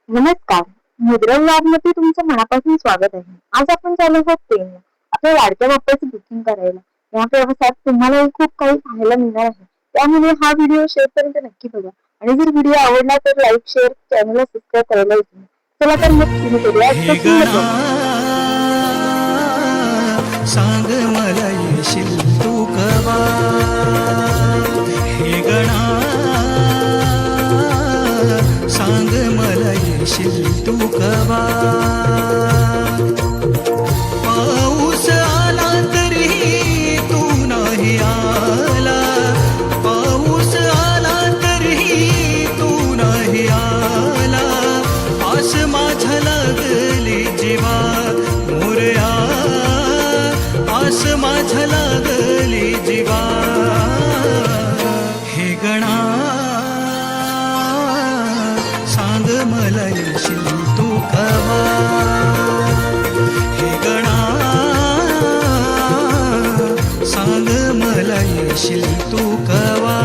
नमस्कार. मुद्रा लॅबमध्ये तुमचं मनापासून स्वागत आहे. आज आपण चालू आहोत ट्रेनला आपल्या लाडक्या बाप्पाची बुकिंग करायला. या प्रवासात तुम्हालाही खूप काही पाहायला मिळणार आहे. त्यामुळे हा व्हिडिओ शेवटपर्यंत नक्की बघा आणि जर व्हिडिओ आवडला तर लाईक, शेअर, चॅनलला सबस्क्राईब करायला विसरू नका. चला तर मग सुरू करूया आजचा सुंदर प्रवास. सांग मला येशील तू कवा, हे गणा सांग मला येशील तू कवा. पाऊस आला तरी तू नाही आला, पाऊस आला तरी तू नाही आला. आस माझ्या लागली जीवा मोरया, आस माझ्या लागली जीवा. हे गणा सांग मला येशील तू कवा, हे गणा सांग मला येशील तू कवा.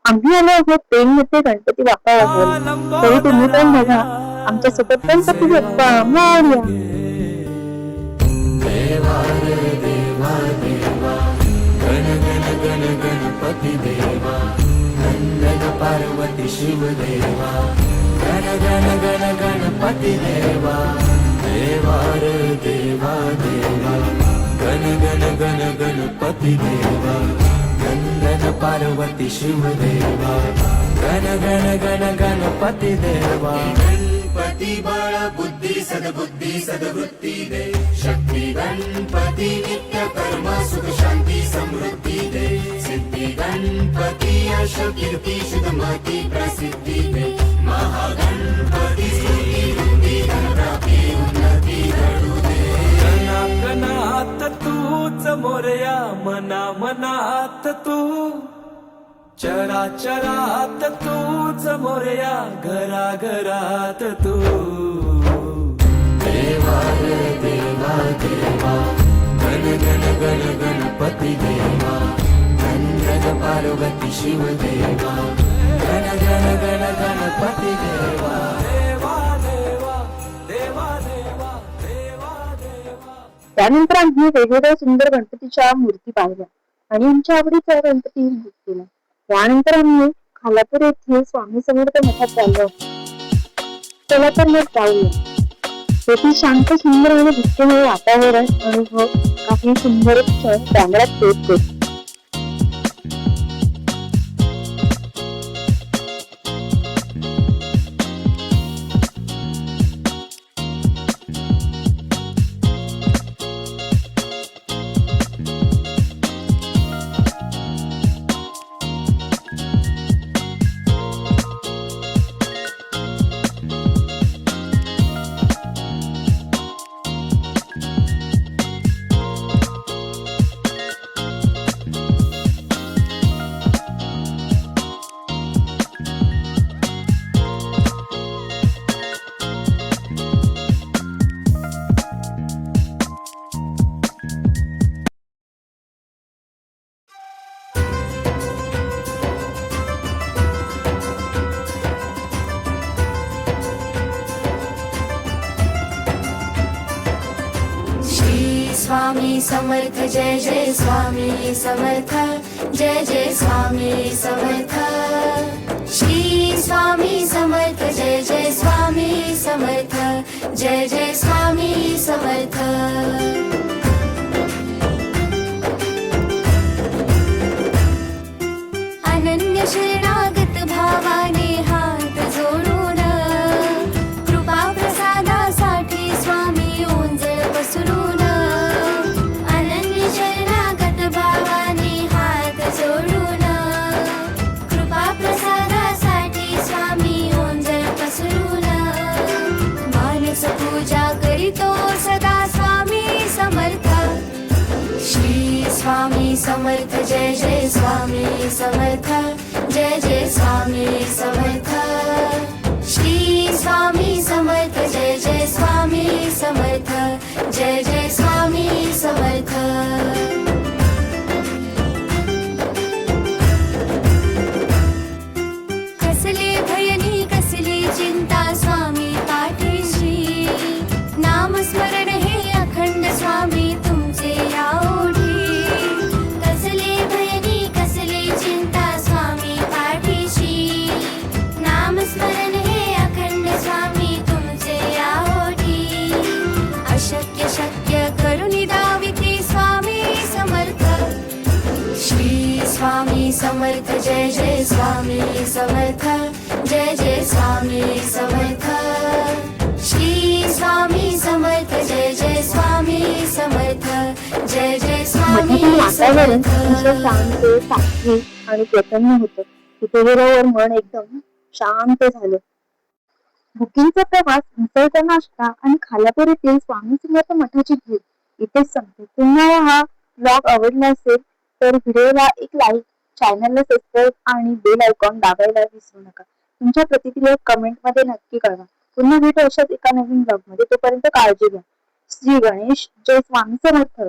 आम्ही आलो आहोत ट्रेनमध्ये गणपती बाप्पा वाजवायला. तरी तुम्ही पण बघा आमच्या सोबत गणपती बाप्पा मोरया. देवा रे देवा देवा, गण गण गण गणपती देवा. नंदन पार्वती शिव देवा, गण गण गण गणपती देवा. देवा रे देवा देवा, गण गण गण गणपती देवा. नंदन पार्वती शिव देवा, गण गण गण गणपती देवा. गणपती बळ बुद्धी सद्बुद्धी सद्वृत्ती दे, शक्ती गणपती नित्य कर्म सुख शांती समृद्धी दे. सिद्धी गणपती यश कीर्ती शुद्धमती प्रसिद्धी दे. महागणपती स्तुती वृद्धी धनप्राप्ती उन्नती घडू दे. कणात तूच मोरया, मना मनात तू, चराचरात तूच मोरया, घरा घरात तू. देवा रे देवा देवा, गण गण गण गणपती देवा. नंदन पार्वती शिव देवा, गण गण गण गणपती देवा. देवा देवा देवा देवा देवा देवा. त्यानंतर आम्ही वेगवेगळ्या सुंदर गणपतीच्या मूर्ती पाहिल्या आणि आमच्या आवडीचा गणपती बुक केला. त्यानंतर आम्ही खालापूर येथे स्वामी समर्थ मठात चाललो. चला तर मग जाऊया. तेथील शांत सुंदर आणि भक्तिमय वातावरण अनुभव काही सुंदर क्षण कॅमेऱ्यात कैद करतो. स्वामी समर्थ जय जय स्वामी समर्थ, जय जय स्वामी समर्थ. श्री स्वामी समर्थ जय जय स्वामी समर्थ, जय जय स्वामी समर्थ. अनन्य शरणागत भावाने हात जोडून, कृपा प्रसादासाठी स्वामी ओंजळ पसरून. पूजा करीतो सदा स्वामी समर्थ. श्री स्वामी समर्थ जय जय स्वामी समर्थ, जय जय स्वामी समर्थ. श्री जय जय स्वामी समर्थ. कसले भयनी कसली चिंता स्वामी पाठीशी, नामस्मरण हे अखंड स्वामी तुमचे या ओढी. कसले भयनी कसली चिंता स्वामी पाठीशी, नामस्मरण हे अखंड स्वामी तुमचे या ओढी. अशक्य शक्य करुणी दाविते स्वामी समर्थ. श्री स्वामी समर्थ जय जय स्वामी समर्थ. जय जय स्वामी समर्थ. श्री स्वामी समर्थ जय जय स्वामी समर्थ. जय जय स्वामी मठातील वातावरण समर्थ. शांत, सात्विक आणि प्रसन्न होतं. तिथे गेल्यावर मन एकदम शांत झालं. बुकिंगचा प्रवास, मिसळचा नाश्ता आणि खालापूर येथील स्वामी समर्थ मठाची भेट इथेच संपते. तुम्हाला हा ब्लॉग आवडला असेल तर व्हिडिओला एक लाईक, चॅनलला सबस्क्राईब आणि बेल आयकॉन दाबायला विसरू नका. तुमच्या प्रतिक्रिया कमेंट मध्ये नक्की कळवा. पुन्हा भेटू अशाच एका नवीन ब्लॉग मध्ये. तोपर्यंत काळजी घ्या. श्री गणेश. जय स्वामी समर्थ.